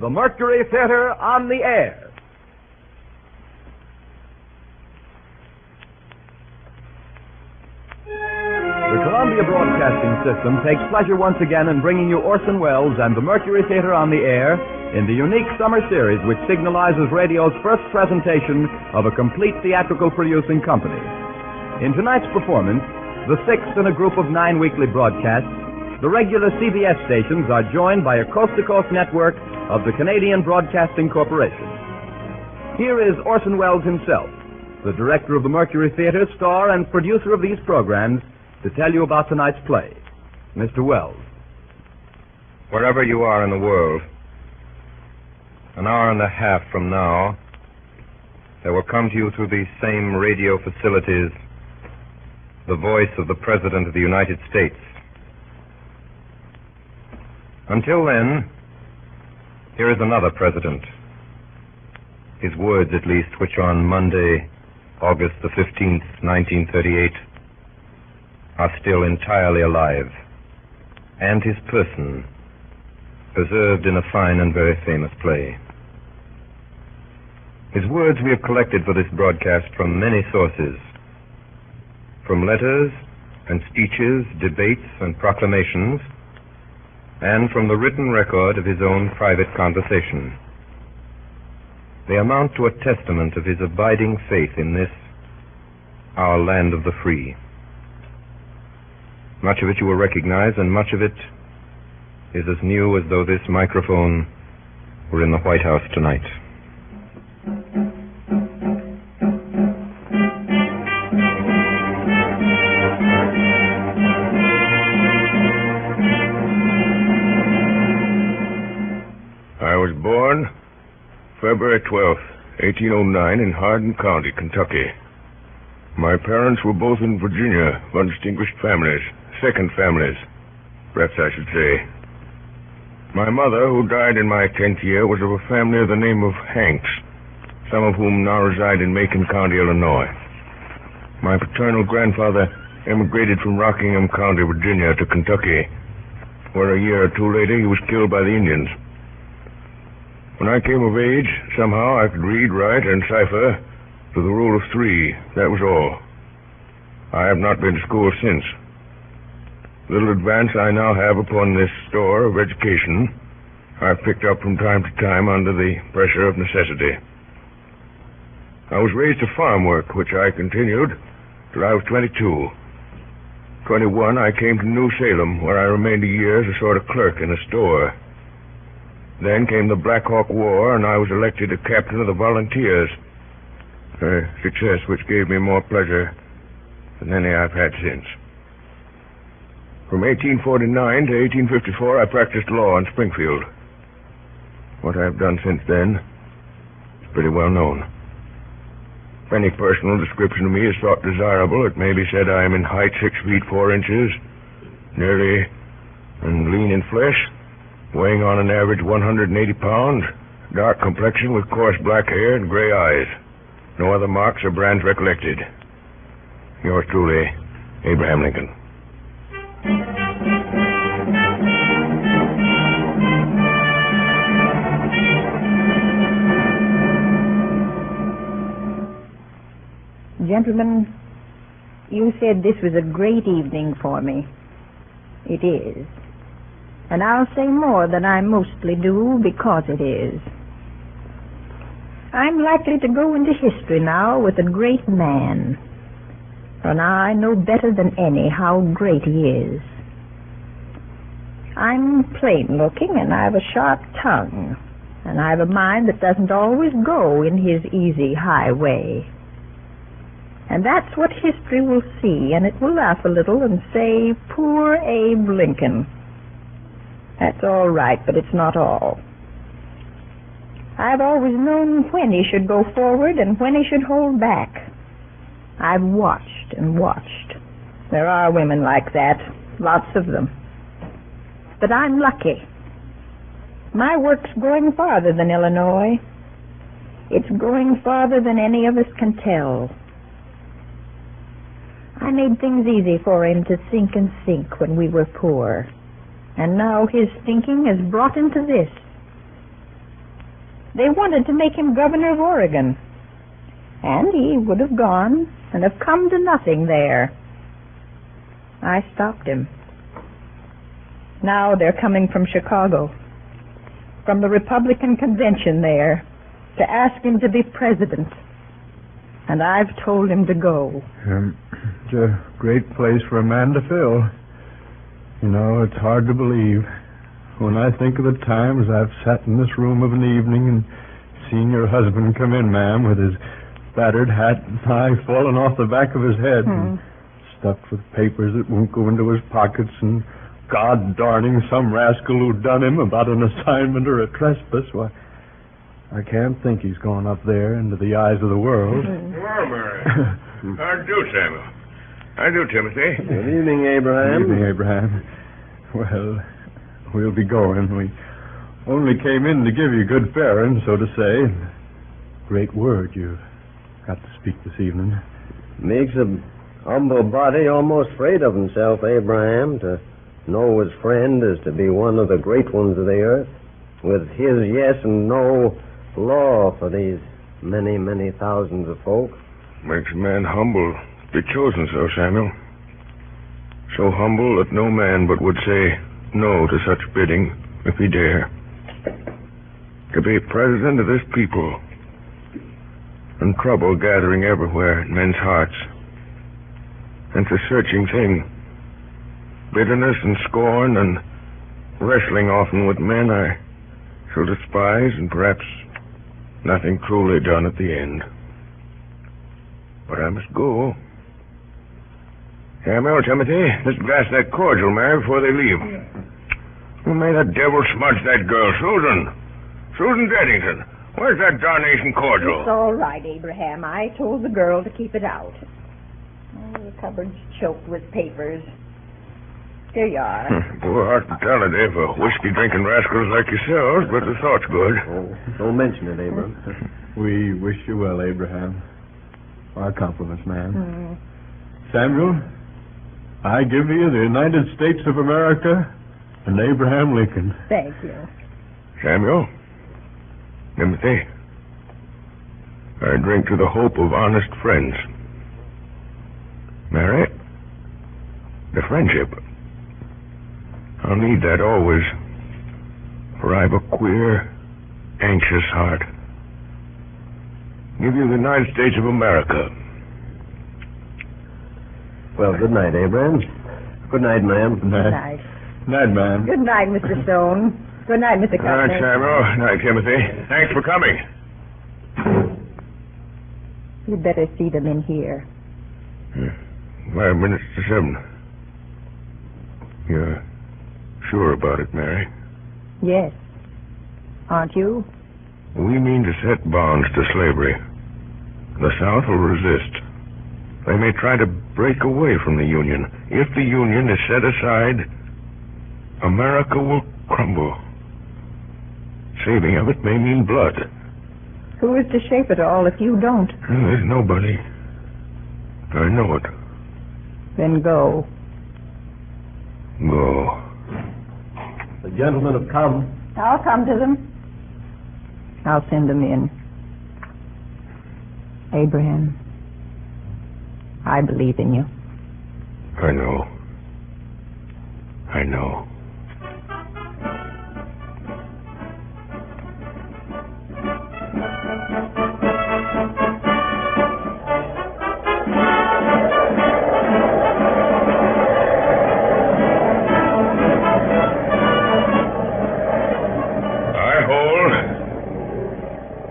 the Mercury Theatre on the air. The Columbia Broadcasting System takes pleasure once again in bringing you Orson Welles and the Mercury Theatre on the air in the unique summer series which signalizes radio's first presentation of a complete theatrical producing company. In tonight's performance, the sixth in a group of 9 weekly broadcasts, the regular CBS stations are joined by a coast-to-coast network of the Canadian Broadcasting Corporation. Here is Orson Welles himself, the director of the Mercury Theatre, star and producer of these programs, to tell you about tonight's play. Mr. Welles. Wherever you are in the world, an hour and a half from now, there will come to you through these same radio facilities the voice of the President of the United States. Until then, here is another president. His words, at least, which on Monday, August the 15th, 1938, are still entirely alive, and his person preserved in a fine and very famous play. His words we have collected for this broadcast from many sources, from letters and speeches, debates and proclamations, and from the written record of his own private conversation. They amount to a testament of his abiding faith in this, our land of the free. Much of it you will recognize, and much of it is as new as though this microphone were in the White House tonight. I was born February 12th, 1809, in Hardin County, Kentucky. My parents were both in Virginia, of distinguished families, second families, perhaps I should say. My mother, who died in my 10th year, was of a family of the name of Hanks, some of whom now reside in Macon County, Illinois. My paternal grandfather emigrated from Rockingham County, Virginia, to Kentucky, where a year or two later he was killed by the Indians. When I came of age, somehow I could read, write, and cipher to the rule of 3. That was all. I have not been to school since. Little advance I now have upon this store of education I've picked up from time to time under the pressure of necessity. I was raised to farm work, which I continued till I was 22. 21, I came to New Salem, where I remained a year as a sort of clerk in a store. Then came the Black Hawk War, and I was elected a captain of the volunteers, a success which gave me more pleasure than any I've had since. From 1849 to 1854, I practiced law in Springfield. What I've done since then is pretty well known. If any personal description of me is thought desirable, it may be said I am in height 6 feet 4 inches, nearly and lean in flesh, weighing on an average 180 pounds, dark complexion with coarse black hair and gray eyes. No other marks or brands recollected. Yours truly, Abraham Lincoln. Gentlemen, you said this was a great evening for me. It is. And I'll say more than I mostly do because it is. I'm likely to go into history now with a great man. For now I know better than any how great he is. I'm plain-looking, and I've a sharp tongue, and I've a mind that doesn't always go in his easy, high way. And that's what history will see, and it will laugh a little and say, "Poor Abe Lincoln." That's all right, but it's not all. I've always known when he should go forward and when he should hold back. I've watched and watched. There are women like that, lots of them. But I'm lucky. My work's going farther than Illinois. It's going farther than any of us can tell. I made things easy for him to think and sink when we were poor. And now his thinking has brought him to this. They wanted to make him governor of Oregon. And he would have gone and have come to nothing there. I stopped him. Now they're coming from Chicago, from the Republican convention there, to ask him to be president. And I've told him to go. It's a great place for a man to fill. You know, it's hard to believe. When I think of the times I've sat in this room of an evening and seen your husband come in, ma'am, with his battered hat and tie falling off the back of his head and stuffed with papers that won't go into his pockets and God-darning some rascal who done him about an assignment or a trespass, why, I can't think he's gone up there into the eyes of the world. Well, Mary. How do, Samuel? How do, Timothy? Good evening, Abraham. Good evening, Abraham. Well, we'll be going. We only came in to give you good faring, so to say. Great word you've got to speak this evening. Makes a humble body almost afraid of himself, Abraham, to know his friend is to be one of the great ones of the earth, with his yes and no law for these many, many thousands of folk. Makes a man humble to be chosen so, Samuel. So humble that no man but would say no to such bidding if he dare. To be president of this people, and trouble gathering everywhere in men's hearts. And it's a searching thing. Bitterness and scorn and wrestling often with men I shall despise, and perhaps nothing truly done at the end. But I must go. Samuel, Timothy, let's glass that cordial, Mary, before they leave. Who may the devil smudge that girl? Susan Deddington. Where's that darnation cordial? It's all right, Abraham. I told the girl to keep it out. Oh, the cupboard's choked with papers. Here you are. Poor hospitality for whiskey-drinking rascals like yourselves, but the thought's good. Oh, don't mention it, Abraham. We wish you well, Abraham. Our compliments, ma'am. Samuel, I give you the United States of America and Abraham Lincoln. Thank you. Samuel, Timothy, I drink to the hope of honest friends. Mary, the friendship. I'll need that always, for I've a queer, anxious heart. Give you the United States of America. Well, good night, Abraham. Good night, ma'am. Good night. Night. Night, ma'am. Good night, Mr. Stone. Good night, Mr. Good night, Cutler. Samuel. Good night, Timothy. Thanks for coming. You'd better see them in here. 5 minutes to 7. You're sure about it, Mary? Yes. Aren't you? We mean to set bonds to slavery. The South will resist. They may try to break away from the Union. If the Union is set aside, America will crumble. Saving of it may mean blood. Who is to shape it all if you don't? There's nobody. I know it. Then go. Go. The gentlemen have come. I'll come to them. I'll send them in. Abraham, I believe in you. I know. I know.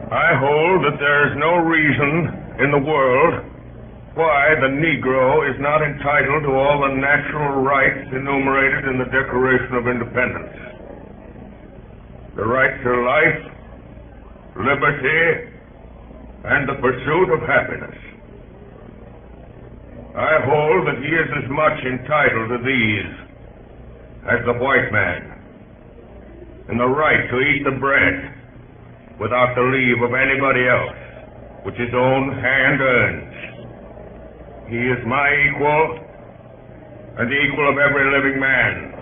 I hold that there is no reason in the world why the Negro is not entitled to all the natural rights enumerated in the Declaration of Independence. The right to life, liberty, and the pursuit of happiness. I hold that he is as much entitled to these as the white man, and the right to eat the bread without the leave of anybody else, which his own hand earns. He is my equal, and the equal of every living man.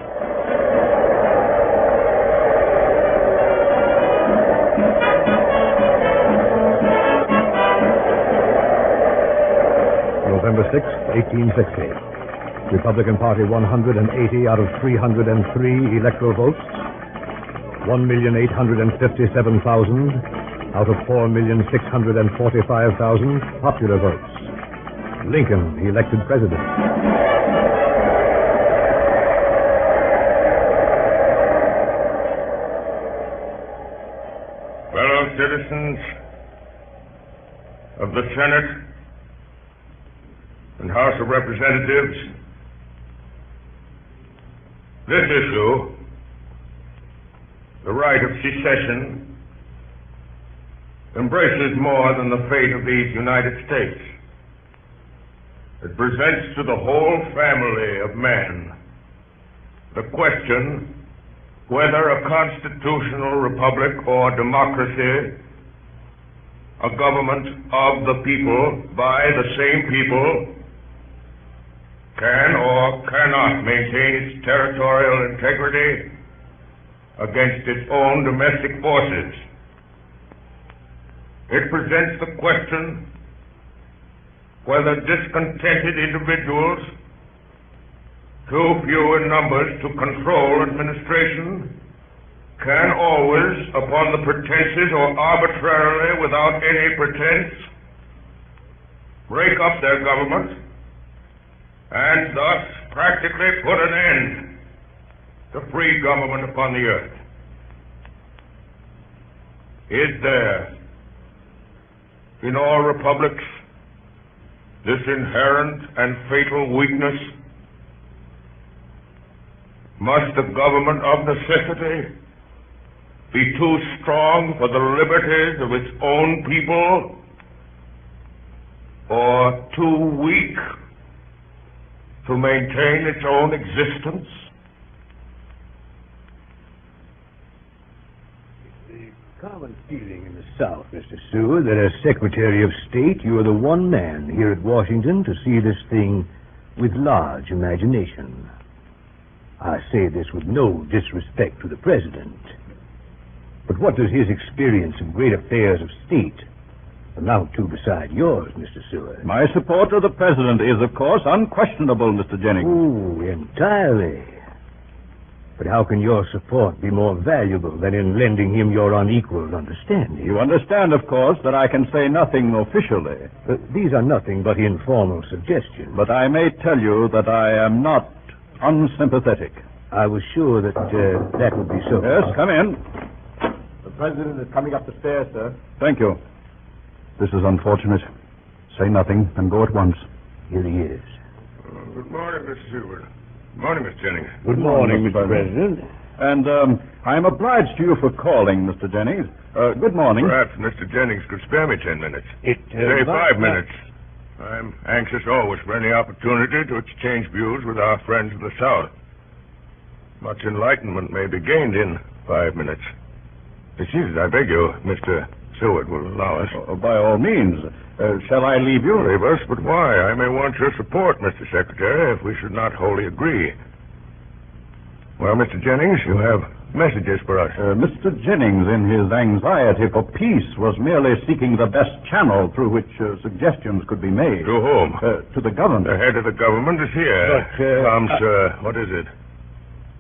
1860. Republican Party 180 out of 303 electoral votes. 1,857,000 out of 4,645,000 popular votes. Lincoln elected president. Fellow citizens of the Senate and House of Representatives, this issue, the right of secession, embraces more than the fate of these United States. It presents to the whole family of man the question whether a constitutional republic or democracy, a government of the people, by the same people, can or cannot maintain its territorial integrity against its own domestic forces. It presents the question whether discontented individuals, too few in numbers to control administration, can always, upon the pretenses or arbitrarily without any pretense, break up their government and thus practically put an end to free government upon the earth. Is there, in all republics, this inherent and fatal weakness? Must the government of necessity be too strong for the liberties of its own people, or too weak to maintain its own existence? Common feeling in the South, Mr. Seward, that as Secretary of State, you are the one man here at Washington to see this thing with large imagination. I say this with no disrespect to the President. But what does his experience of great affairs of state amount to beside yours, Mr. Seward? My support of the President is, of course, unquestionable, Mr. Jennings. Oh, entirely. But how can your support be more valuable than in lending him your unequaled understanding? You understand, of course, that I can say nothing officially. These are nothing but informal suggestions. But I may tell you that I am not unsympathetic. I was sure that that would be so. Yes, come in. The President is coming up the stairs, sir. Thank you. This is unfortunate. Say nothing and go at once. Here he is. Good morning, Mr. Seward. Good morning, Mr. Jennings. Good morning, Mr. President. And I am obliged to you for calling, Mr. Jennings. Good morning. Perhaps Mr. Jennings could spare me 10 minutes. Say 5 minutes. I'm anxious always for any opportunity to exchange views with our friends of the South. Much enlightenment may be gained in 5 minutes. Excuse, I beg you, Mr. Seward will allow us. By all means. Shall I leave you? Leave us, but why? I may want your support, Mr. Secretary, if we should not wholly agree. Well, Mr. Jennings, you have messages for us. Mr. Jennings, in his anxiety for peace, was merely seeking the best channel through which suggestions could be made. To whom? To the government. The head of the government is here. But, Come, sir. What is it?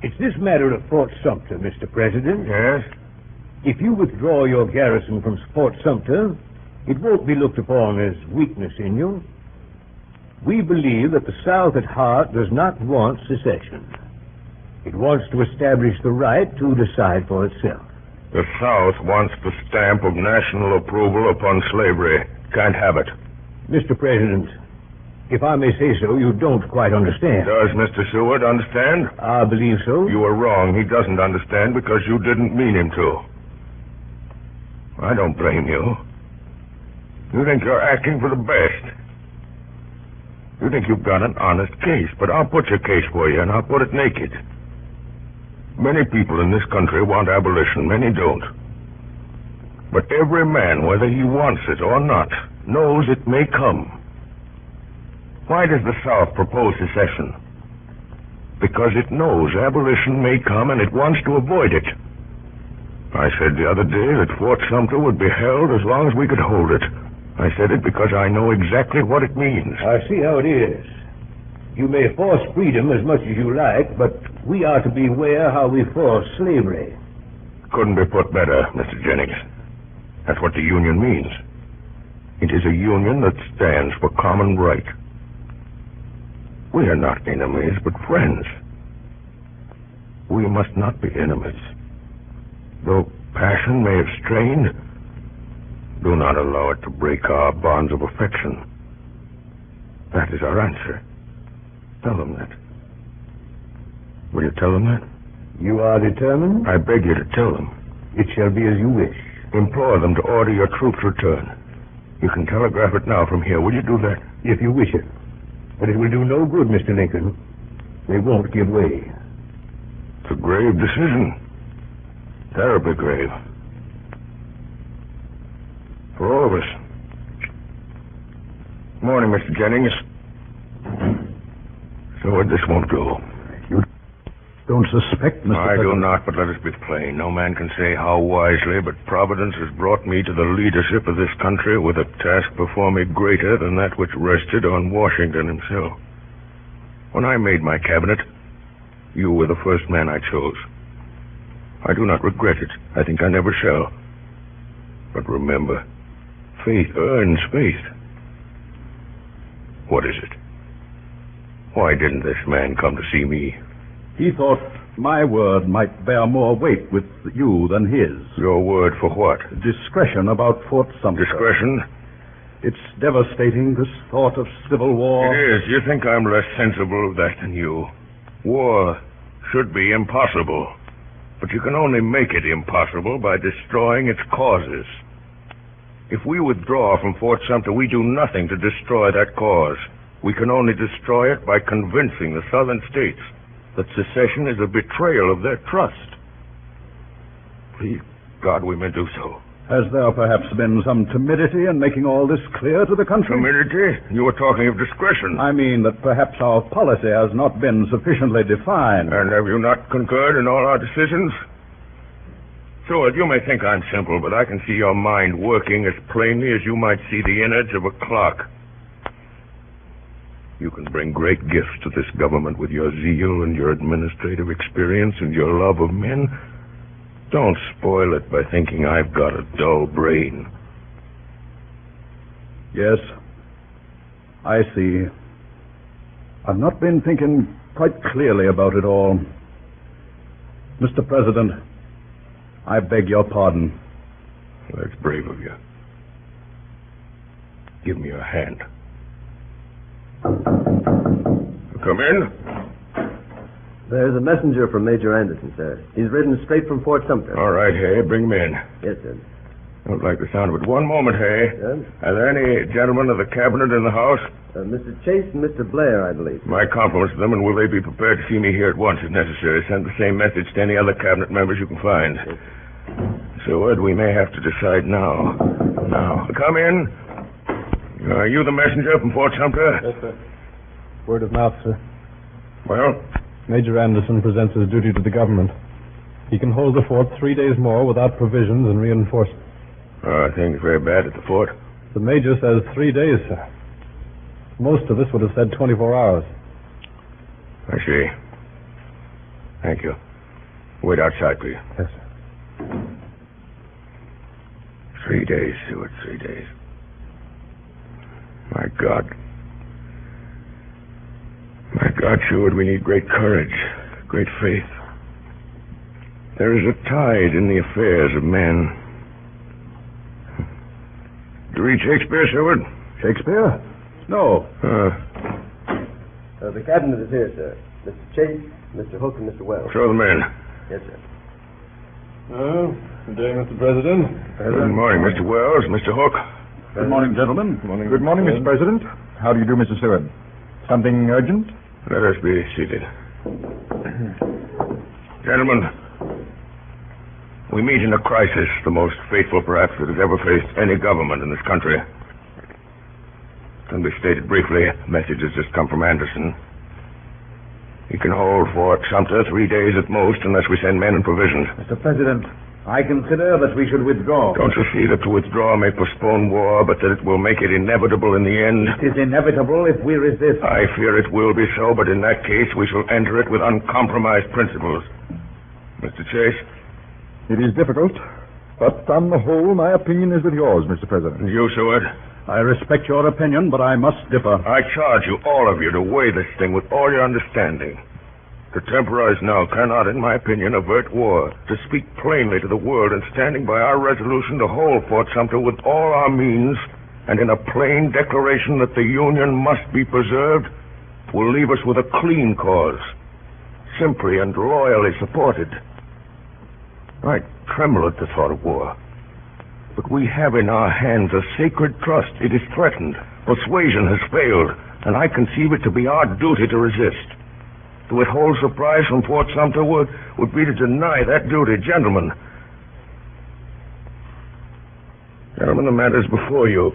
It's this matter of Fort Sumter, Mr. President. Yes? If you withdraw your garrison from Fort Sumter, it won't be looked upon as weakness in you. We believe that the South at heart does not want secession. It wants to establish the right to decide for itself. The South wants the stamp of national approval upon slavery. Can't have it. Mr. President, if I may say so, you don't quite understand. Does Mr. Seward understand? I believe so. You are wrong. He doesn't understand because you didn't mean him to. I don't blame you. You think you're acting for the best. You think you've got an honest case, but I'll put your case for you, and I'll put it naked. Many people in this country want abolition, many don't. But every man, whether he wants it or not, knows it may come. Why does the South propose secession? Because it knows abolition may come and it wants to avoid it. I said the other day that Fort Sumter would be held as long as we could hold it. I said it because I know exactly what it means. I see how it is. You may force freedom as much as you like, but we are to beware how we force slavery. Couldn't be put better, Mr. Jennings. That's what the union means. It is a union that stands for common right. We are not enemies, but friends. We must not be enemies. Though passion may have strained, do not allow it to break our bonds of affection. That is our answer. Tell them that. Will you tell them that? You are determined? I beg you to tell them. It shall be as you wish. Implore them to order your troops' return. You can telegraph it now from here. Will you do that? If you wish it. But it will do no good, Mr. Lincoln. They won't give way. It's a grave decision. Terribly grave. For all of us. Morning, Mr. Jennings. So this won't go. You don't suspect, Mr. I do President. not, but let us be plain. No man can say how wisely, but Providence has brought me to the leadership of this country with a task before me greater than that which rested on Washington himself. When I made my cabinet, you were the first man I chose. I do not regret it. I think I never shall. But remember, faith earns faith. What is it? Why didn't this man come to see me? He thought my word might bear more weight with you than his. Your word for what? Discretion about Fort Sumter. Discretion? It's devastating, this thought of civil war. It is. You think I'm less sensible of that than you. War should be impossible. But you can only make it impossible by destroying its causes. If we withdraw from Fort Sumter, we do nothing to destroy that cause. We can only destroy it by convincing the southern states that secession is a betrayal of their trust. Please, God, we may do so. Has there perhaps been some timidity in making all this clear to the country? Timidity? You were talking of discretion. I mean that perhaps our policy has not been sufficiently defined. And have you not concurred in all our decisions? Seward, you may think I'm simple, but I can see your mind working as plainly as you might see the innards of a clock. You can bring great gifts to this government with your zeal and your administrative experience and your love of men. Don't spoil it by thinking I've got a dull brain. Yes, I see. I've not been thinking quite clearly about it all. Mr. President, I beg your pardon. That's brave of you. Give me your hand. Come in. There's a messenger from Major Anderson, sir. He's ridden straight from Fort Sumter. All right, Hay, bring him in. Yes, sir. Don't like the sound of it. One moment, Hay. Yes? Are there any gentlemen of the cabinet in the house? Mr. Chase and Mr. Blair, I believe. My compliments to them, and will they be prepared to see me here at once if necessary? Send the same message to any other cabinet members you can find. Yes. Seward, we may have to decide now. Now, come in. Are you the messenger from Fort Sumter? Yes, sir. Word of mouth, sir. Well? Major Anderson presents his duty to the government. He can hold the fort 3 days more without provisions and reinforcements. Things very bad at the fort. The major says 3 days, sir. Most of us would have said 24 hours. I see. Thank you. Wait outside, please. Yes, sir. 3 days, Seward, 3 days. My God. My God, Seward, we need great courage, great faith. There is a tide in the affairs of men. Did you read Shakespeare, Seward? Shakespeare? No. The cabinet is here, sir. Mr. Chase, Mr. Hook, and Mr. Wells. Show them in. Yes, sir. Good day, Mr. President. Good morning, Mr. Wells, Mr. Hook. Good morning, gentlemen. Good morning, Mr. President. How do you do, Mr. Seward? Something urgent? Let us be seated. Gentlemen, we meet in a crisis, the most fateful perhaps that has ever faced any government in this country. Can be stated briefly. A message has just come from Anderson. He can hold Fort Sumter 3 days at most unless we send men and provisions. Mr. President, I consider that we should withdraw. Don't you see that to withdraw may postpone war, but that it will make it inevitable in the end? It is inevitable if we resist. I fear it will be so, but in that case we shall enter it with uncompromised principles. Mr. Chase? It is difficult, but on the whole, my opinion is with yours, Mr. President. And you, Seward? I respect your opinion, but I must differ. I charge you, all of you, to weigh this thing with all your understanding. To temporize now cannot, in my opinion, avert war. To speak plainly to the world and standing by our resolution to hold Fort Sumter with all our means and in a plain declaration that the Union must be preserved will leave us with a clean cause, simply and loyally supported. I tremble at the thought of war. But we have in our hands a sacred trust. It is threatened. Persuasion has failed, and I conceive it to be our duty to resist. To withhold supplies from Fort Sumter would be to deny that duty. Gentlemen, the matter is before you.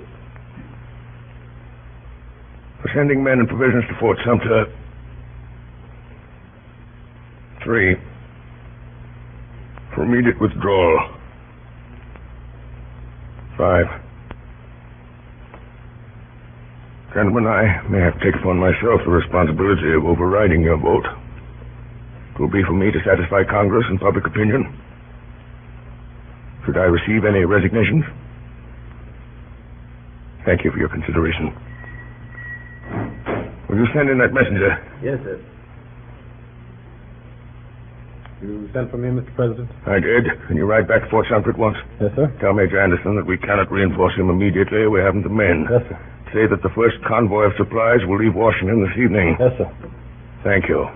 For sending men and provisions to Fort Sumter, 3. For immediate withdrawal, 5. Gentlemen, I may have to take upon myself the responsibility of overriding your vote. It will be for me to satisfy Congress and public opinion. Should I receive any resignations? Thank you for your consideration. Will you send in that messenger? Yes, sir. You sent for me, Mr. President? I did. Can you ride back to Fort Sumter at once? Yes, sir. Tell Major Anderson that we cannot reinforce him immediately. We haven't the men. Yes, sir. Say that the first convoy of supplies will leave Washington this evening. Yes, sir. Thank you.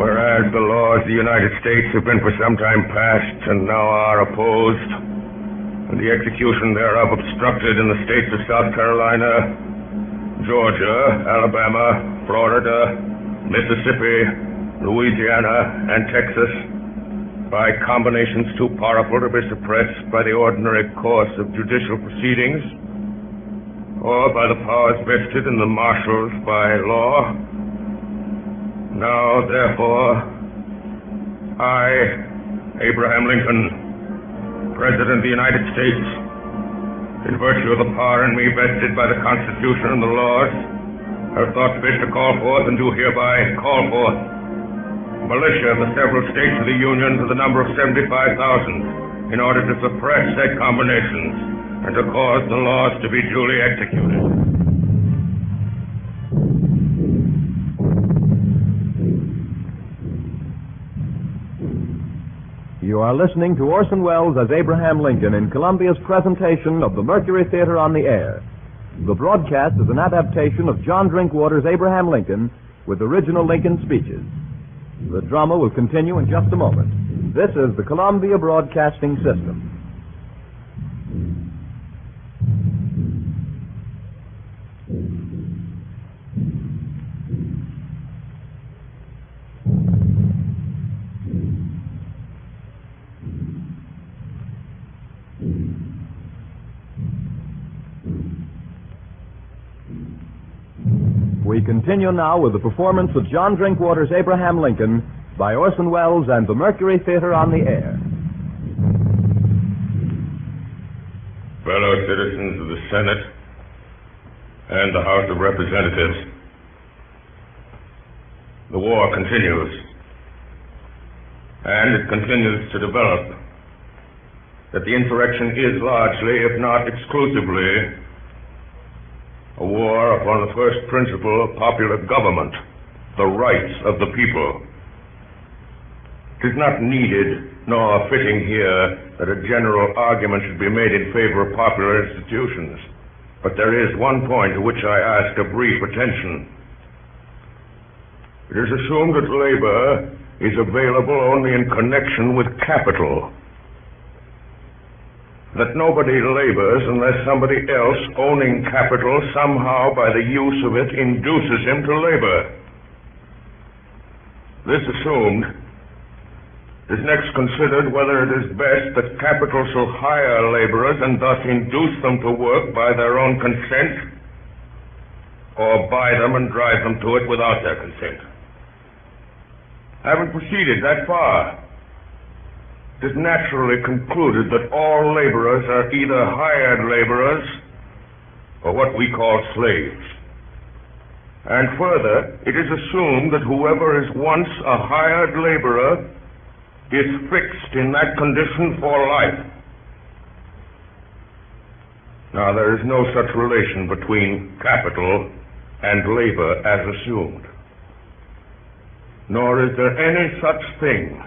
Whereas the laws of the United States have been for some time past and now are opposed, and the execution thereof obstructed in the states of South Carolina, Georgia, Alabama, Florida, Mississippi, Louisiana, and Texas, by combinations too powerful to be suppressed by the ordinary course of judicial proceedings, or by the powers vested in the marshals by law. Now, therefore, I, Abraham Lincoln, President of the United States, in virtue of the power in me vested by the Constitution and the laws, have thought fit to call forth and do hereby call forth militia of the several states of the Union to the number of 75,000 in order to suppress said combinations and to cause the laws to be duly executed. You are listening to Orson Welles as Abraham Lincoln in Columbia's presentation of the Mercury Theatre on the Air. The broadcast is an adaptation of John Drinkwater's Abraham Lincoln with original Lincoln speeches. The drama will continue in just a moment. This is the Columbia Broadcasting System. We continue now with the performance of John Drinkwater's Abraham Lincoln by Orson Welles and the Mercury Theatre on the Air. Fellow citizens of the Senate and the House of Representatives, the war continues, and it continues to develop. That the insurrection is largely, if not exclusively, a war upon the first principle of popular government, the rights of the people. It is not needed nor fitting here that a general argument should be made in favor of popular institutions, but there is one point to which I ask a brief attention. It is assumed that labor is available only in connection with capital, that nobody labors unless somebody else owning capital somehow by the use of it induces him to labor. This assumed, it is next considered whether it is best that capital shall hire laborers and thus induce them to work by their own consent, or buy them and drive them to it without their consent. Haven't proceeded that far. It is naturally concluded that all laborers are either hired laborers or what we call slaves. And further, it is assumed that whoever is once a hired laborer is fixed in that condition for life. Now, there is no such relation between capital and labor as assumed. Nor is there any such thing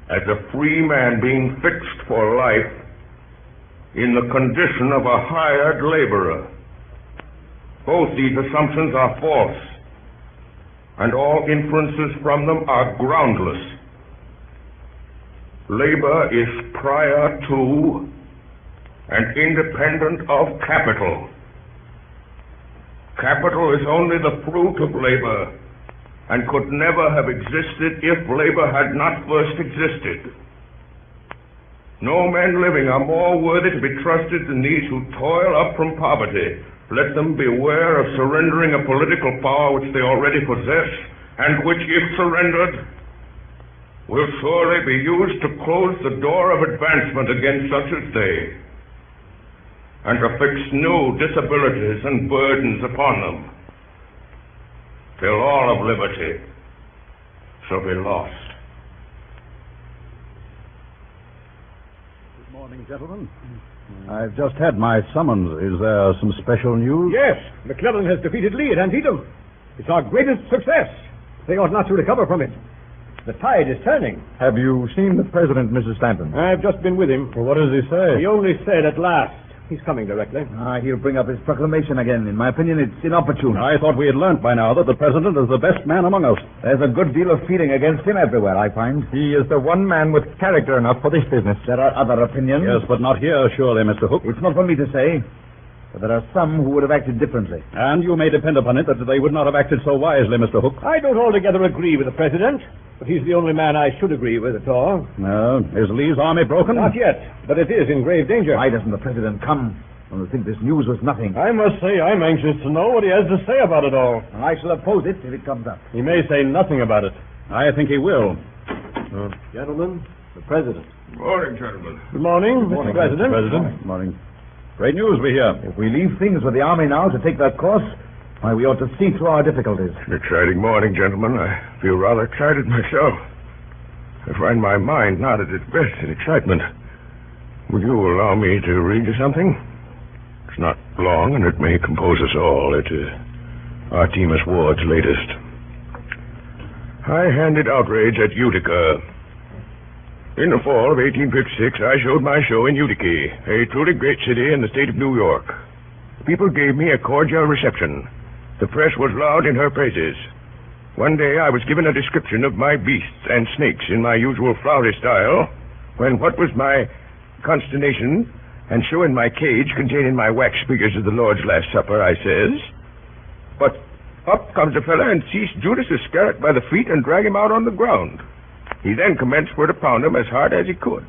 as a free man being fixed for life in the condition of a hired laborer. Both these assumptions are false, and all inferences from them are groundless. Labor is prior to and independent of capital. Capital is only the fruit of labor, and could never have existed if labor had not first existed. No men living are more worthy to be trusted than these who toil up from poverty. Let them beware of surrendering a political power which they already possess, and which, if surrendered, will surely be used to close the door of advancement against such as they, and to fix new disabilities and burdens upon them, till all of liberty shall be lost. Good morning, gentlemen. I've just had my summons. Is there some special news? Yes, McClellan has defeated Lee at Antietam. It's our greatest success. They ought not to recover from it. The tide is turning. Have you seen the president, Mrs. Stanton? I've just been with him. Well, what does he say? He only said at last. He's coming directly. He'll bring up his proclamation again. In my opinion, it's inopportune. I thought we had learned by now that the president is the best man among us. There's a good deal of feeling against him everywhere, I find. He is the one man with character enough for this business. There are other opinions. Yes, but not here, surely, Mr. Hook. It's not for me to say, but there are some who would have acted differently. And you may depend upon it that they would not have acted so wisely, Mr. Hook. I don't altogether agree with the president, but he's the only man I should agree with at all. No. Is Lee's army broken? Not yet, but it is in grave danger. Why doesn't the president come? I think this news was nothing. I must say I'm anxious to know what he has to say about it all. I shall oppose it if it comes up. He may say nothing about it. I think he will. Gentlemen, the president. Good morning, gentlemen. Good morning, Mr. President. Good morning. Great news we hear. If we leave things with the army now to take that course, why, we ought to see through our difficulties. An exciting morning, gentlemen. I feel rather excited myself. I find my mind not at its best in excitement. Will you allow me to read you something? It's not long, and it may compose us all. It is Artemus Ward's latest. High-handed outrage at Utica. In the fall of 1856, I showed my show in Utica, a truly great city in the state of New York. People gave me a cordial reception. The press was loud in her praises. One day I was given a description of my beasts and snakes in my usual flowery style, when what was my consternation, and so in my cage containing my wax figures of the Lord's Last Supper, I says, but up comes a fella and seized Judas Iscariot by the feet and dragged him out on the ground. He then commenced for to pound him as hard as he could.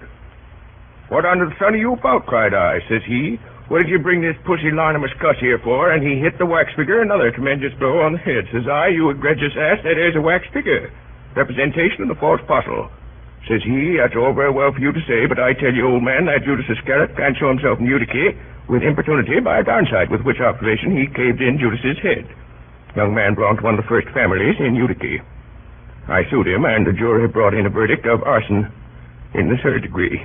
What under the sun are you about? Cried I. Says he, what did you bring this pusillanimous cuss here for? And he hit the wax figure another tremendous blow on the head. Says I, you egregious ass, that is a wax figure, representation of the false apostle. Says he, that's all very well for you to say, but I tell you, old man, that Judas Iscariot can't show himself in Utica with importunity by a downside, with which observation he caved in Judas's head. Young man belonged to one of the first families in Utica. I sued him, and the jury brought in a verdict of arson in the third degree.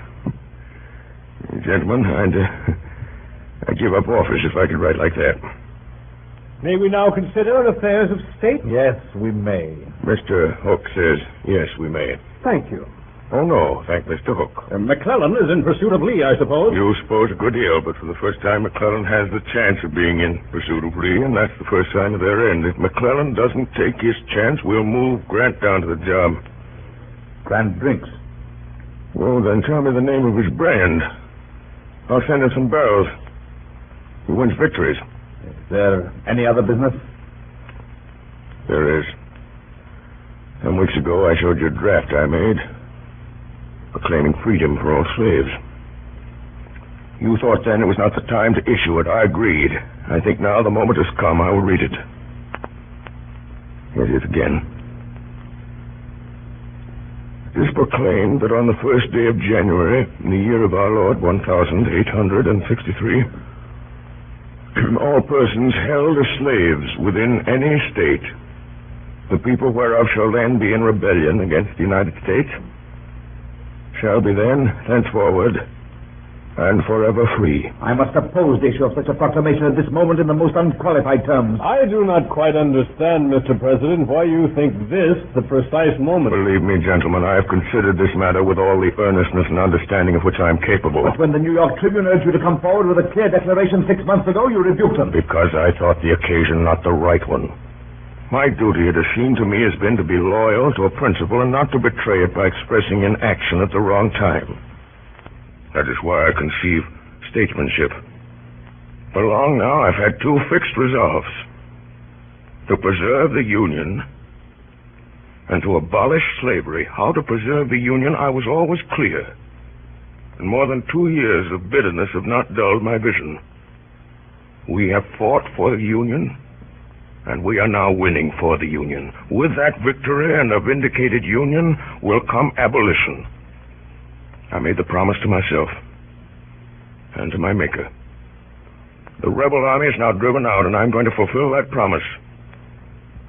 Gentlemen, I'd give up office if I could write like that. May we now consider affairs of state? Yes, we may. Mr. Hook says, yes, we may. Thank you. Oh, no, thank Mr. Hook. McClellan is in pursuit of Lee, I suppose. You suppose a good deal, but for the first time, McClellan has the chance of being in pursuit of Lee, and that's the first sign of their end. If McClellan doesn't take his chance, we'll move Grant down to the job. Grant drinks. Well, then tell me the name of his brand. I'll send him some barrels. He wins victories. Is there any other business? There is. Some weeks ago, I showed you a draft I made, proclaiming freedom for all slaves. You thought then it was not the time to issue it. I agreed. I think now the moment has come. I will read it. Here it is again. It is proclaimed that on the first day of January, in the year of our Lord, 1863, all persons held as slaves within any state, the people whereof shall then be in rebellion against the United States, shall be then, henceforward, and forever free. I must oppose the issue of such a proclamation at this moment in the most unqualified terms. I do not quite understand, Mr. President, why you think this the precise moment. Believe me, gentlemen, I have considered this matter with all the earnestness and understanding of which I am capable. But when the New York Tribune urged you to come forward with a clear declaration 6 months ago, you rebuked them. Because I thought the occasion not the right one. My duty, it has seemed to me, has been to be loyal to a principle and not to betray it by expressing in action at the wrong time. That is why I conceive statesmanship. For long now, I've had two fixed resolves: to preserve the Union and to abolish slavery. How to preserve the Union, I was always clear. And more than 2 years of bitterness have not dulled my vision. We have fought for the Union, and we are now winning for the Union. With that victory and a vindicated Union will come abolition. I made the promise to myself and to my Maker. The rebel army is now driven out, and I'm going to fulfill that promise.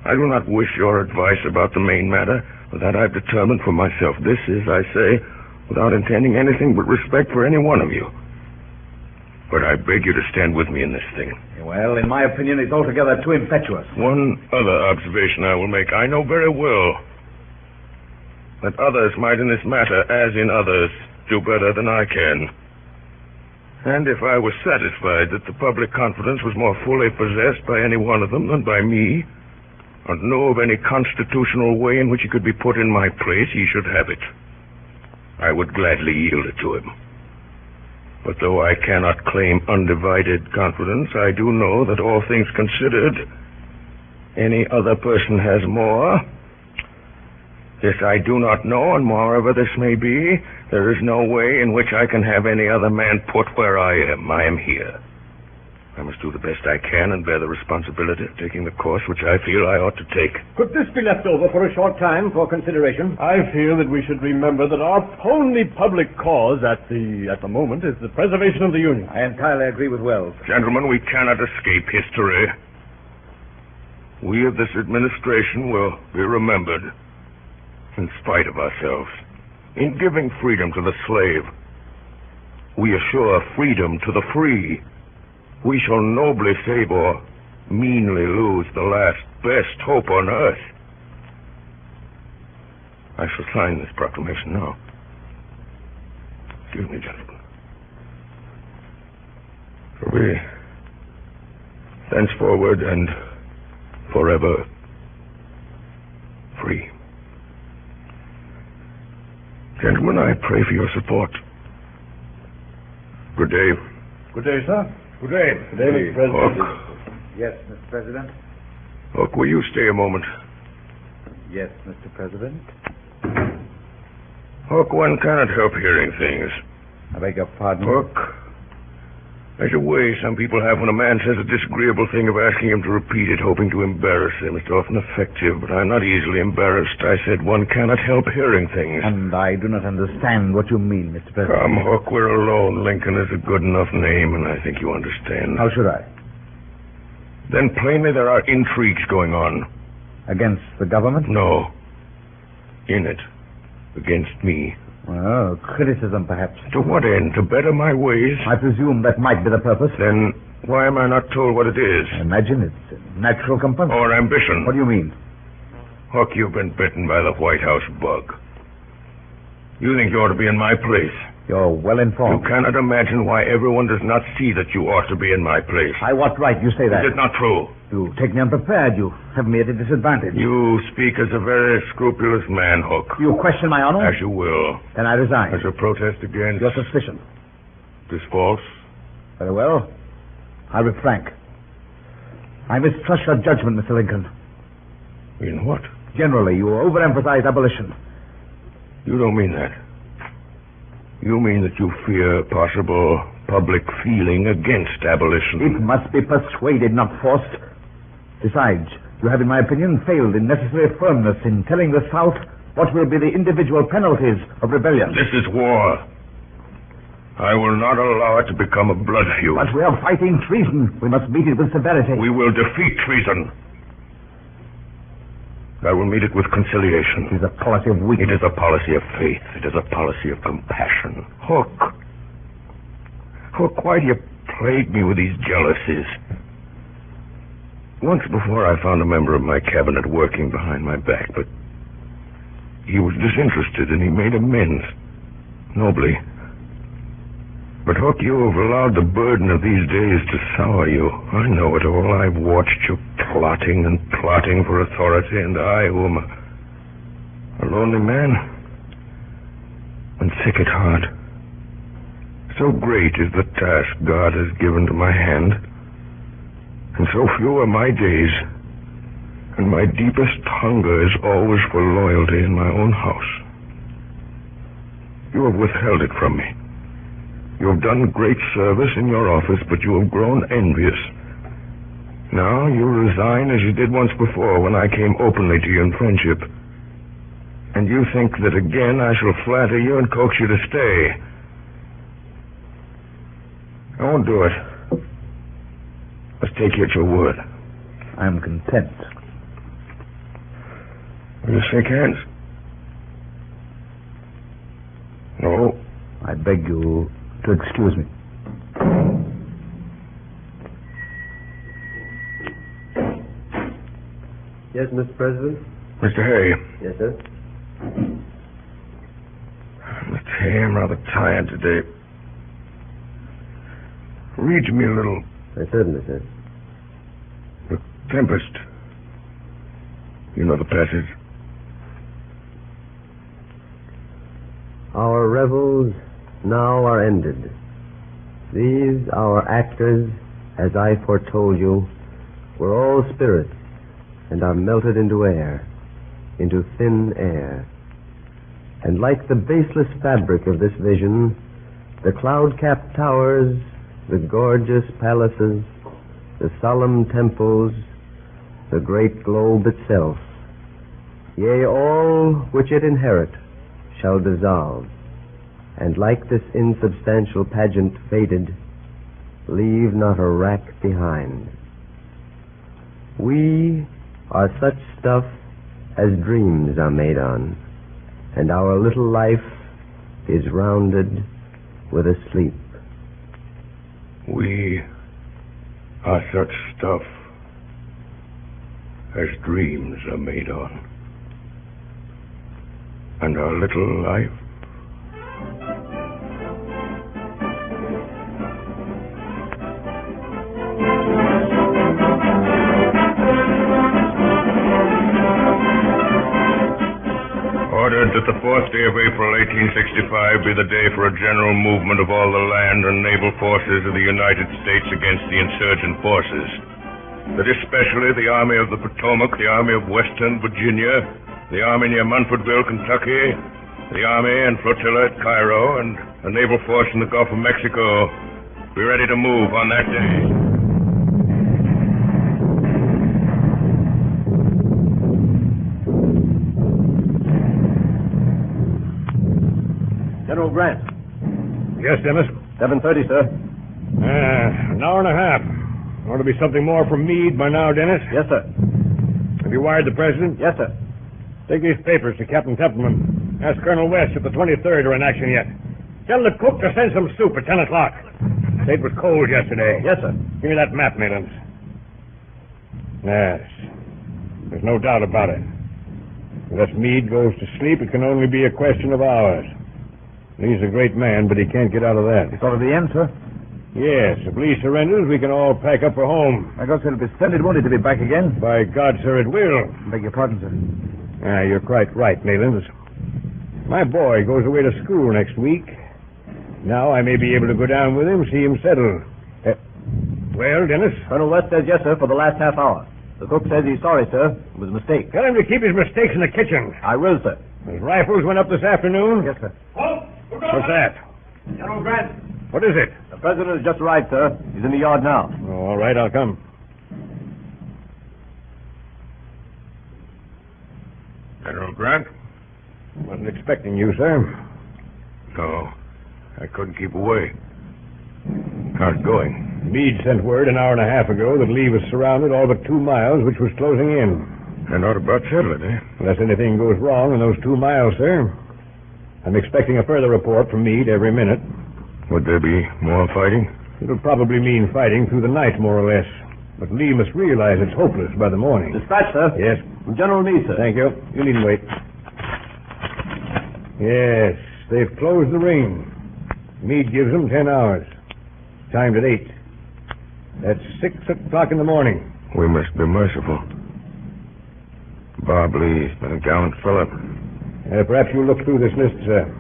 I do not wish your advice about the main matter, but that I've determined for myself. This is, I say, without intending anything but respect for any one of you. But I beg you to stand with me in this thing. Well, in my opinion, it's altogether too impetuous. One other observation I will make. I know very well that others might in this matter, as in others, do better than I can. And if I was satisfied that the public confidence was more fully possessed by any one of them than by me, and knew of any constitutional way in which he could be put in my place, he should have it. I would gladly yield it to him. But though I cannot claim undivided confidence, I do know that all things considered, any other person has more. This I do not know, and moreover this may be, there is no way in which I can have any other man put where I am. I am here. I must do the best I can and bear the responsibility of taking the course which I feel I ought to take. Could this be left over for a short time for consideration? I feel that we should remember that our only public cause at the moment is the preservation of the Union. I entirely agree with Wells. Gentlemen, we cannot escape history. We of this administration will be remembered in spite of ourselves. In giving freedom to the slave, we assure freedom to the free. We shall nobly save or meanly lose the last best hope on earth. I shall sign this proclamation now. Excuse me, gentlemen. For we, thenceforward and forever, free. Gentlemen, I pray for your support. Good day. Good day, sir. Good day. Good day, Mr. President. Hook. Yes, Mr. President. Hook, will you stay a moment? Yes, Mr. President. Hook, one cannot help hearing things. I beg your pardon? Hook, there's a way some people have when a man says a disagreeable thing of asking him to repeat it, hoping to embarrass him. It's often effective, but I'm not easily embarrassed. I said one cannot help hearing things. And I do not understand what you mean, Mr. President. Come, Hook, we're alone. Lincoln is a good enough name, and I think you understand. How should I? Then plainly there are intrigues going on. Against the government? No. In it. Against me. Well, criticism, perhaps. To what end? To better my ways? I presume that might be the purpose. Then why am I not told what it is? I imagine it's natural compulsion. Or ambition? What do you mean? Hook, you've been bitten by the White House bug. You think you ought to be in my place. You're well You informed. cannot imagine why everyone does not see that you ought to be in my place. By what right you say that? Is it not true? You take me unprepared. You have me at a disadvantage. You speak as a very scrupulous man, Hook. You question my honor? As you will. Then I resign. As a protest against Your suspicion. this false? Very well. I'll be frank. I mistrust your judgment, Mr. Lincoln. In what? Generally, you overemphasize abolition. You don't mean that. You mean that you fear possible public feeling against It abolition. must be persuaded, not forced. Besides, you have, in my opinion, failed in necessary firmness in telling the South What will be the individual penalties of rebellion? This is war. I will not allow it to become a blood feud. But we are fighting treason. We must meet it with severity. We will defeat treason. I will meet it with conciliation. It is a policy of weakness. It is a policy of faith. It is a policy of compassion. Hook, why do you plague me with these jealousies? Once before I found a member of my cabinet working behind my back, but he was disinterested and he made amends. Nobly. But Hook, you have allowed the burden of these days to sour you. I know it all. I've watched you plotting and plotting for authority, and I, who am a lonely man and sick at heart. So great is the task God has given to my hand, and so few are my days, and my deepest hunger is always for loyalty in my own house. You have withheld it from me. You have done great service in your office, but you have grown envious. Now you resign as you did once before when I came openly to you in friendship. And you think that again I shall flatter you and coax you to stay. I won't do it. Let's take you at your word. I'm content. Will you shake hands? No. I beg you to excuse me. Yes, Mr. President? Mr. Hay. Yes, sir? Mr. Hay, I'm rather tired today. Read to me a little. I certainly, sir. The Tempest. You know the passage. Our revels now are ended. These, our actors, as I foretold you, were all spirits, and are melted into air, into thin air. And like the baseless fabric of this vision, the cloud-capped towers, the gorgeous palaces, the solemn temples, the great globe itself, yea, all which it inherit, shall dissolve, and like this insubstantial pageant faded, leave not a rack behind. We are such stuff as dreams are made on, and our little life is rounded with a sleep. We are such stuff as dreams are made on, and our little life ordered that the 4th day of April, 1865, be the day for a general movement of all the land and naval forces of the United States against the insurgent forces. That especially the Army of the Potomac, the Army of Western Virginia, the Army near Munfordville, Kentucky, the Army and flotilla at Cairo, and a naval force in the Gulf of Mexico be ready to move on that day. General Grant. Yes, Dennis? 7:30, sir. An hour and a half. Ought to be something more from Meade by now, Dennis. Yes, sir. Have you wired the president? Yes, sir. Take these papers to Captain Templeman. Ask Colonel West if the 23rd are in action yet. Tell the cook to send some soup at 10 o'clock. Say it was cold yesterday. Yes, sir. Give me that map, Maylands. Yes. There's no doubt about it. Unless Meade goes to sleep, it can only be a question of hours. Lee's a great man, but he can't get out of that. It's already the end, sir. Yes, if Lee surrenders, we can all pack up for home. I guess it'll be splendid, won't it, to be back again? By God, sir, it will. Beg your pardon, sir. You're quite right, Maylands. My boy goes away to school next week. Now I may be able to go down with him, see him settle. Well, Dennis? Colonel West says yes, sir, for the last half hour. The cook says he's sorry, sir. It was a mistake. Tell him to keep his mistakes in the kitchen. I will, sir. His rifles went up this afternoon. Yes, sir. What's that? General Grant. What is it? The president has just arrived, sir. He's in the yard now. Oh, all right, I'll come. General Grant? Wasn't expecting you, sir. No, I couldn't keep away. How's it going? Meade sent word an hour and a half ago that Lee was surrounded all but 2 miles, which was closing in. And ought about settle it, eh? Unless anything goes wrong in those 2 miles, sir. I'm expecting a further report from Meade every minute. Would there be more fighting? It'll probably mean fighting through the night, more or less. But Lee must realize it's hopeless by the morning. Dispatch, sir. Yes. General Meade, sir. Thank you. You needn't wait. Yes, they've closed the ring. Meade gives them 10 hours. Timed at 8. That's 6 o'clock in the morning. We must be merciful. Bob Lee's been a gallant fellow. Perhaps you'll look through this list, sir.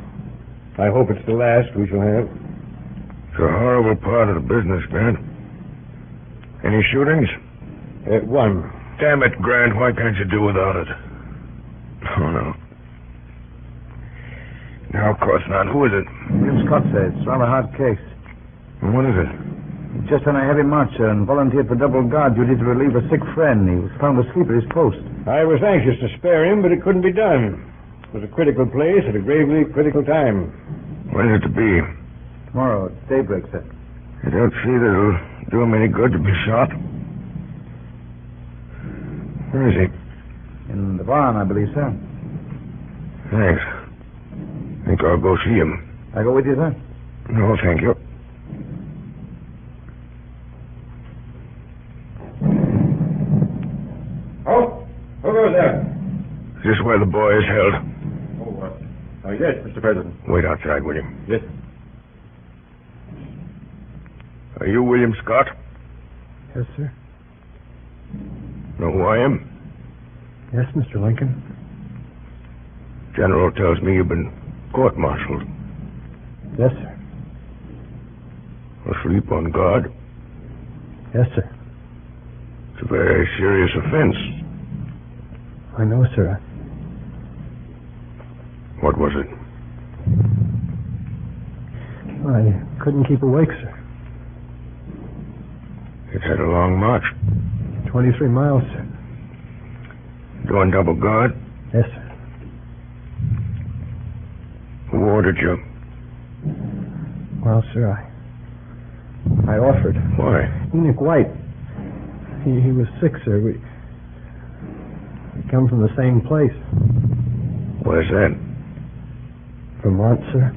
I hope it's the last we shall have. It's a horrible part of the business, Grant. Any shootings? 1. Damn it, Grant, why can't you do without it? Oh, no. No, of course not. Who is it? William Scott says it's rather a hard case. And what is it? He's just on a heavy march, sir, and volunteered for double guard duty to relieve a sick friend. He was found asleep at his post. I was anxious to spare him, but it couldn't be done. It was a critical place at a gravely critical time. When is it to be? Tomorrow at daybreak, sir. I don't see that it'll do him any good to be shot. Where is he? In the barn, I believe, sir. Thanks. Think I'll go see him. I go with you, sir? No, thank you. Oh, who goes there? Is this where the boy is held? Yes, Mr. President. Wait outside, will you? Yes. Are you William Scott? Yes, sir. Know who I am? Yes, Mr. Lincoln. General tells me you've been court-martialed. Yes, sir. Asleep on guard. Yes, sir. It's a very serious offense. I know, sir. What was it? I couldn't keep awake, sir. It had a long march. 23 miles, sir. Doing double guard? Yes, sir. Who ordered you? Well, sir, I offered. Why? Enoch White. He was sick, sir. We come from the same place. Where's that? Vermont, sir.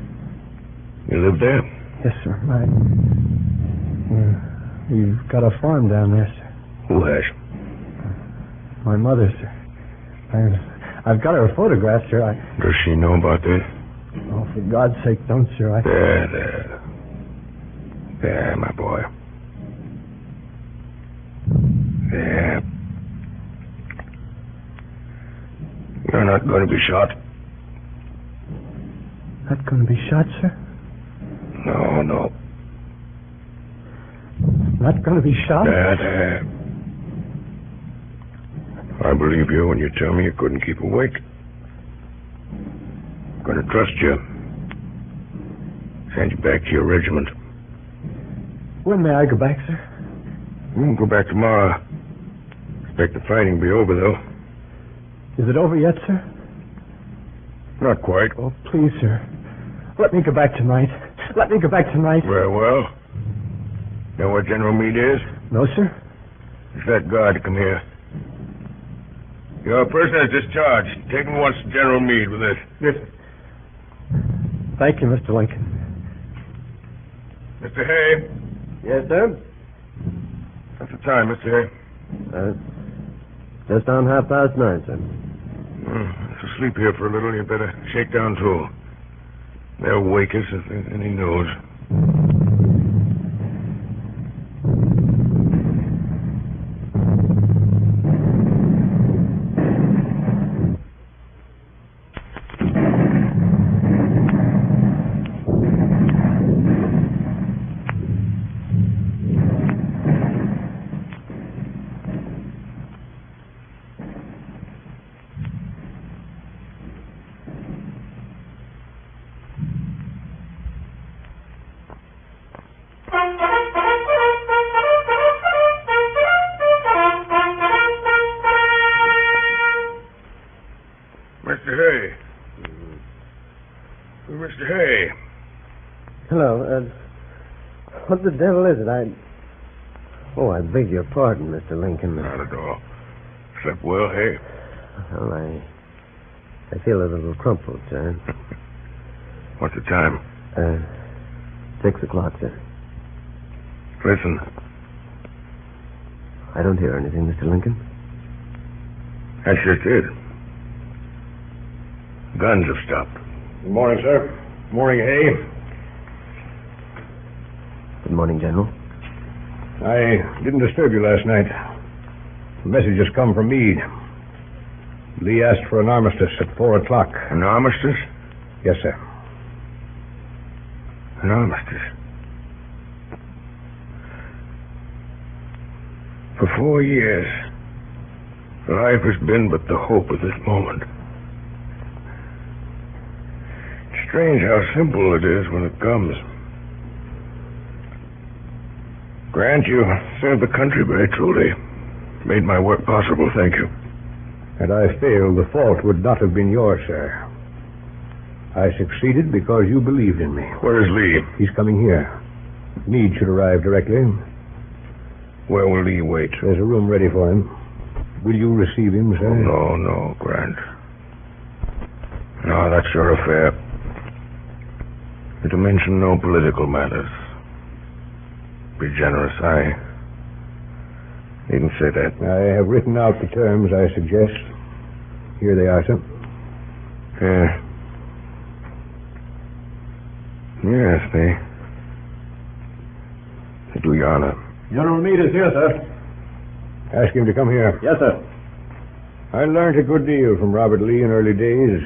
You live there? Yes, sir. We've got a farm down there, sir. Who has? My mother, sir. I've got her photograph, sir. Does she know about this? Oh, for God's sake, don't, sir. There. There, my boy. There. You're not going to be shot. Not going to be shot, sir? No. Not going to be shot? There. I believe you when you tell me you couldn't keep awake. I'm going to trust you. Send you back to your regiment. When may I go back, sir? You can go back tomorrow. Expect the fighting to be over, though. Is it over yet, sir? Not quite. Oh, please, sir. Let me go back tonight. Let me go back tonight. Very well. Know where General Meade is? No, sir. It's that guard to come here. Your prisoner is discharged. Take him once to General Meade with this. Yes, sir. Thank you, Mr. Lincoln. Mr. Hay. Yes, sir? What's the time, Mr. Hay? Just on 9:30, sir. If sleep here for a little, you better shake down, too. They'll wake us if there's any news. Hello. What the devil is it? Oh, I beg your pardon, Mr. Lincoln. Not at all. Slept well, hey? Well, I feel a little crumpled, sir. What's the time? 6 o'clock, sir. Listen. I don't hear anything, Mr. Lincoln. That's just it. Guns have stopped. Good morning, sir. Morning, Hay. Good morning, General. I didn't disturb you last night. A message has come from Meade. Lee asked for an armistice at 4 o'clock. An armistice? Yes, sir. An armistice? For 4 years, life has been but the hope of this moment. It's strange how simple it is when it comes. Grant, you served the country very truly. Made my work possible, thank you. Had I failed, the fault would not have been yours, sir. I succeeded because you believed in me. Where is Lee? He's coming here. Meade should arrive directly. Where will Lee wait? There's a room ready for him. Will you receive him, sir? Oh, no, Grant. No, that's your affair. You're to mention no political matters. Be generous. I needn't say that. I have written out the terms I suggest. Here they are, sir. Yes, they do you honor. General Meade is here, sir. Ask him to come here. Yes, sir. I learned a good deal from Robert Lee in early days.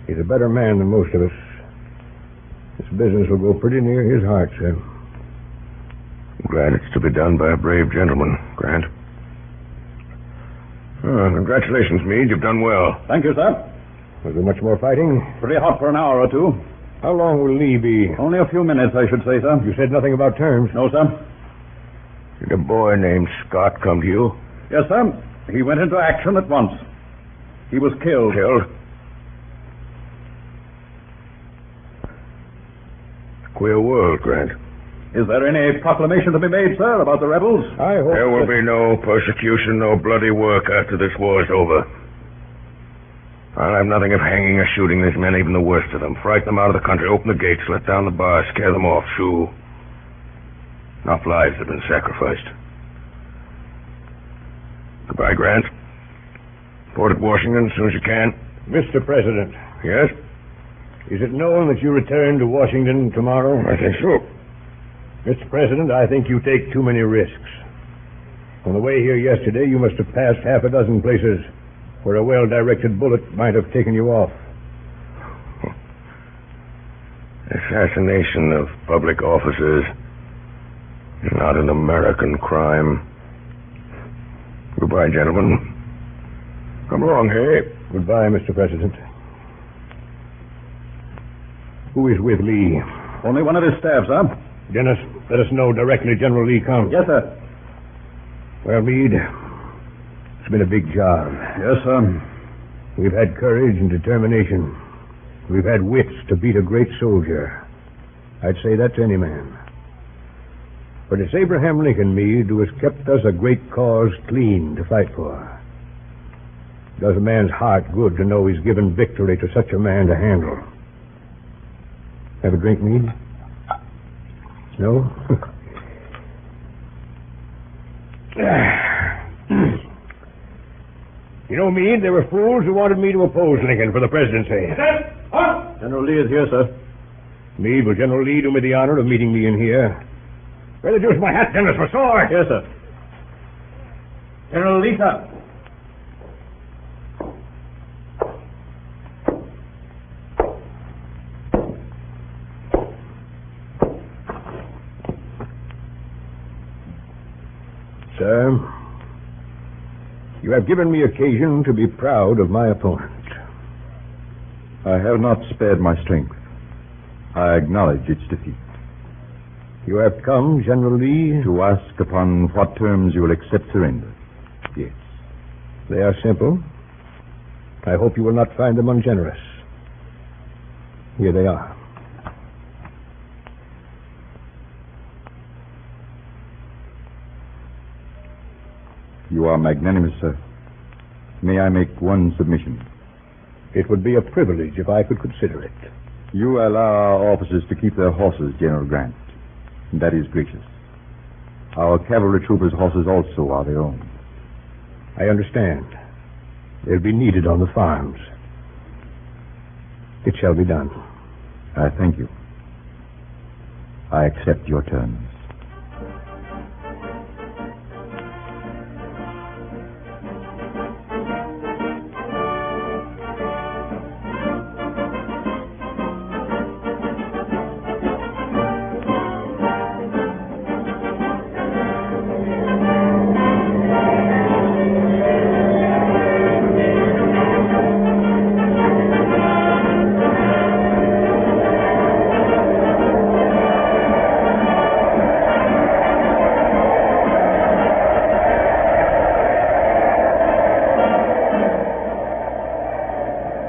He's a better man than most of us. This business will go pretty near his heart, sir. I'm glad it's to be done by a brave gentleman, Grant. Congratulations, Meade. You've done well. Thank you, sir. Was there much more fighting? Pretty hot for an hour or two. How long will Lee be? Only a few minutes, I should say, sir. You said nothing about terms. No, sir. Did a boy named Scott come to you? Yes, sir. He went into action at once. He was killed. Killed? Queer world, Grant. Is there any proclamation to be made, sir, about the rebels? I hope there will be no persecution, no bloody work after this war is over. I'll have nothing of hanging or shooting these men, even the worst of them. Frighten them out of the country, open the gates, let down the bars, scare them off, shoo. Enough lives have been sacrificed. Goodbye, Grant. Report at Washington as soon as you can. Mr. President. Yes? Is it known that you return to Washington tomorrow? I think so. Mr. President, I think you take too many risks. On the way here yesterday, you must have passed half a dozen places where a well-directed bullet might have taken you off. Assassination of public officers is not an American crime. Goodbye, gentlemen. Come along, hey? Goodbye, Mr. President. Who is with Lee? Only one of his staff, sir. Dennis, let us know directly General Lee comes. Yes, sir. Well, Meade, it's been a big job. Yes, sir. We've had courage and determination. We've had wits to beat a great soldier. I'd say that to any man. But it's Abraham Lincoln, Meade, who has kept us a great cause clean to fight for. It does a man's heart good to know he's given victory to such a man to handle. Have a drink, Meade? No? You know, Meade, there were fools who wanted me to oppose Lincoln for the presidency. General Lee is here, sir. Meade, will General Lee do me the honor of meeting me in here? Where the deuce my hat, Dennis, for sword? Yes, sir. General Lee, sir. Sir, you have given me occasion to be proud of my opponent. I have not spared my strength. I acknowledge its defeat. You have come, General Lee, to ask upon what terms you will accept surrender. Yes. They are simple. I hope you will not find them ungenerous. Here they are. You are magnanimous, sir. May I make one submission? It would be a privilege if I could consider it. You allow our officers to keep their horses, General Grant. That is gracious. Our cavalry troopers' horses also are their own. I understand. They'll be needed on the farms. It shall be done. I thank you. I accept your terms.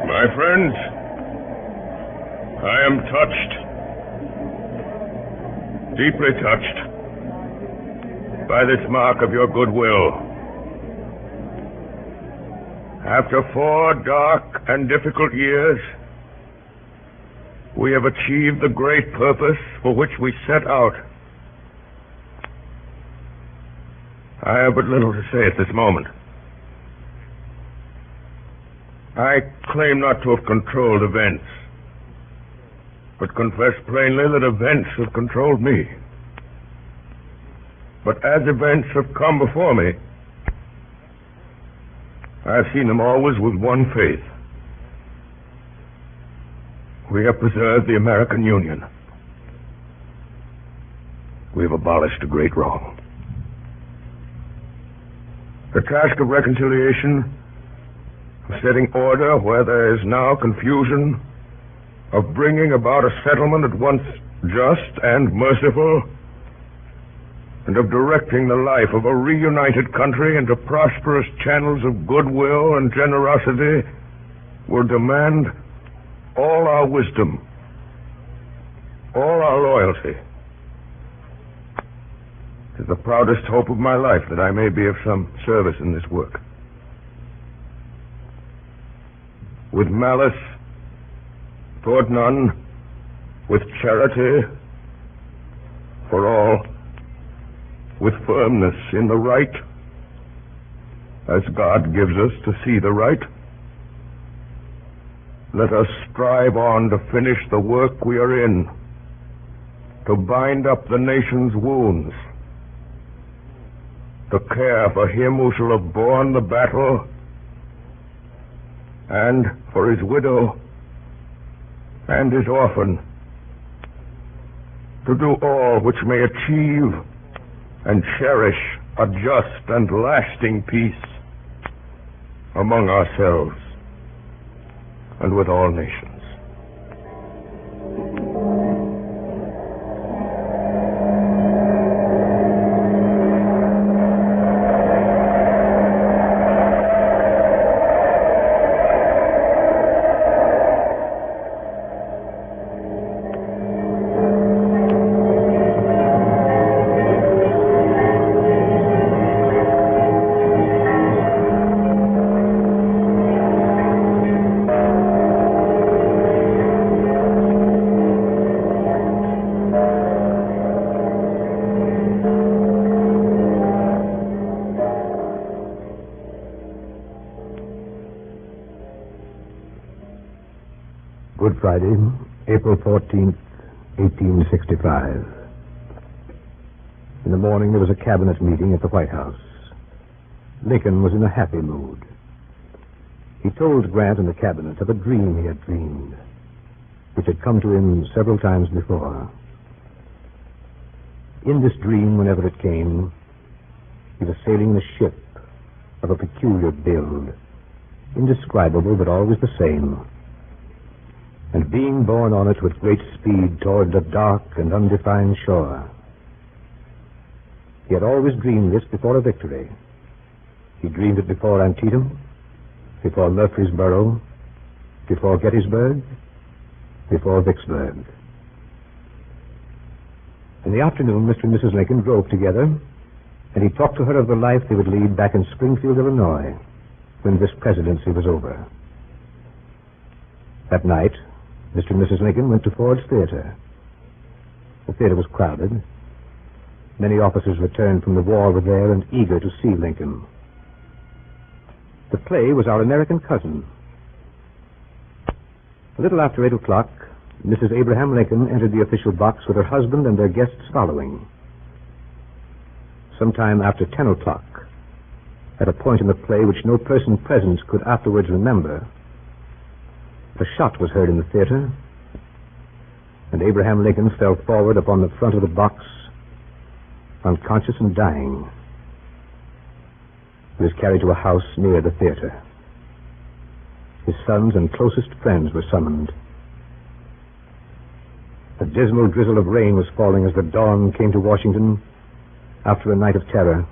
My friends, I am touched, deeply touched, by this mark of your goodwill. After 4 dark and difficult years, we have achieved the great purpose for which we set out. I have but little to say at this moment. I claim not to have controlled events, but confess plainly that events have controlled me. But as events have come before me, I have seen them always with one faith. We have preserved the American Union. We have abolished a great wrong. The task of reconciliation, of setting order where there is now confusion, of bringing about a settlement at once just and merciful, and of directing the life of a reunited country into prosperous channels of goodwill and generosity, will demand all our wisdom, all our loyalty. It is the proudest hope of my life that I may be of some service in this work. With malice toward none, with charity for all, with firmness in the right, as God gives us to see the right, let us strive on to finish the work we are in, to bind up the nation's wounds, to care for him who shall have borne the battle, and for his widow and his orphan, to do all which may achieve and cherish a just and lasting peace among ourselves and with all nations. Good Friday, April 14th, 1865. In the morning, there was a cabinet meeting at the White House. Lincoln was in a happy mood. He told Grant and the cabinet of a dream he had dreamed, which had come to him several times before. In this dream, whenever it came, he was sailing in a ship of a peculiar build, indescribable but always the same, and being borne on it with great speed toward a dark and undefined shore. He had always dreamed this before a victory. He dreamed it before Antietam, before Murfreesboro, before Gettysburg, before Vicksburg. In the afternoon, Mr. and Mrs. Lincoln drove together, and he talked to her of the life they would lead back in Springfield, Illinois, when this presidency was over. That night, Mr. and Mrs. Lincoln went to Ford's Theatre. The theater was crowded. Many officers returned from the war were there and eager to see Lincoln. The play was Our American Cousin. A little after 8 o'clock, Mrs. Abraham Lincoln entered the official box with her husband and their guests following. Sometime after 10 o'clock, at a point in the play which no person present could afterwards remember, a shot was heard in the theater, and Abraham Lincoln fell forward upon the front of the box, unconscious and dying. He was carried to a house near the theater. His sons and closest friends were summoned. A dismal drizzle of rain was falling as the dawn came to Washington after a night of terror.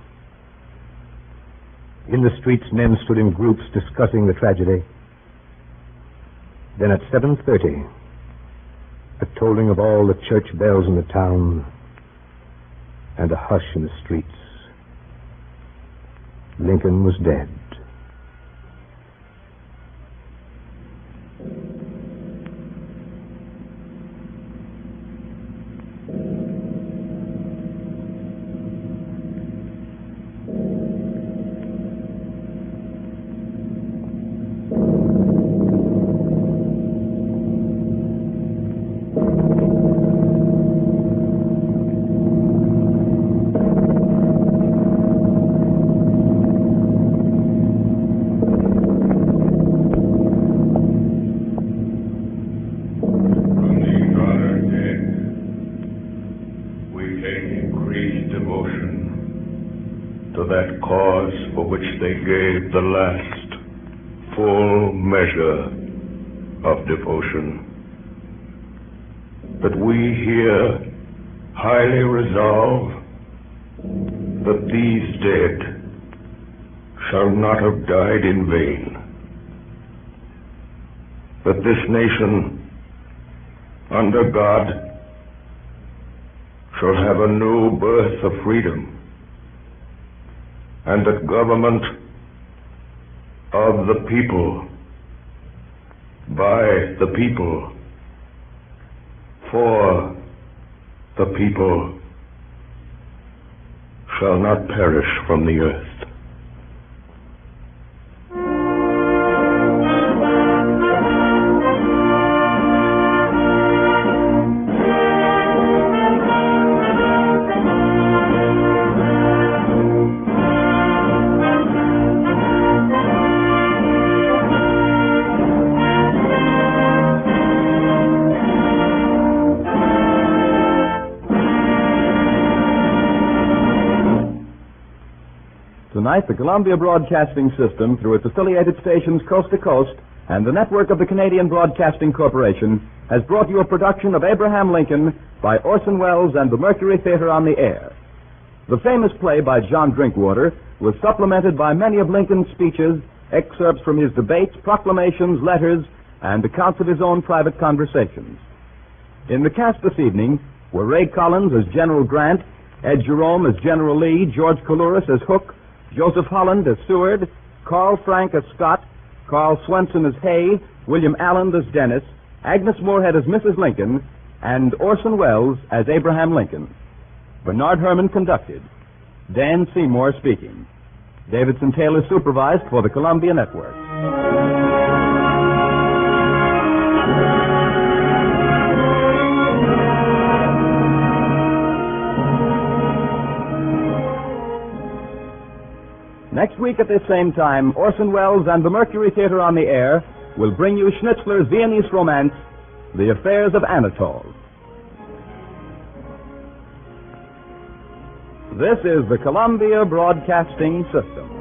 In the streets, men stood in groups discussing the tragedy. Then at 7:30, the tolling of all the church bells in the town and a hush in the streets. Lincoln was dead. That cause for which they gave the last full measure of devotion, that we here highly resolve that these dead shall not have died in vain, that this nation under God shall have a new birth of freedom, and that government of the people, by the people, for the people, shall not perish from the earth. Tonight, the Columbia Broadcasting System, through its affiliated stations coast to coast, and the network of the Canadian Broadcasting Corporation, has brought you a production of Abraham Lincoln by Orson Welles and the Mercury Theatre on the Air. The famous play by John Drinkwater was supplemented by many of Lincoln's speeches, excerpts from his debates, proclamations, letters, and accounts of his own private conversations. In the cast this evening were Ray Collins as General Grant, Ed Jerome as General Lee, George Coulouris as Hook, Joseph Holland as Seward, Carl Frank as Scott, Carl Swenson as Hay, William Allen as Dennis, Agnes Moorehead as Mrs. Lincoln, and Orson Welles as Abraham Lincoln. Bernard Herrmann conducted. Dan Seymour speaking. Davidson Taylor supervised for the Columbia Network. Next week at this same time, Orson Welles and the Mercury Theatre on the Air will bring you Schnitzler's Viennese romance, The Affairs of Anatole. This is the Columbia Broadcasting System.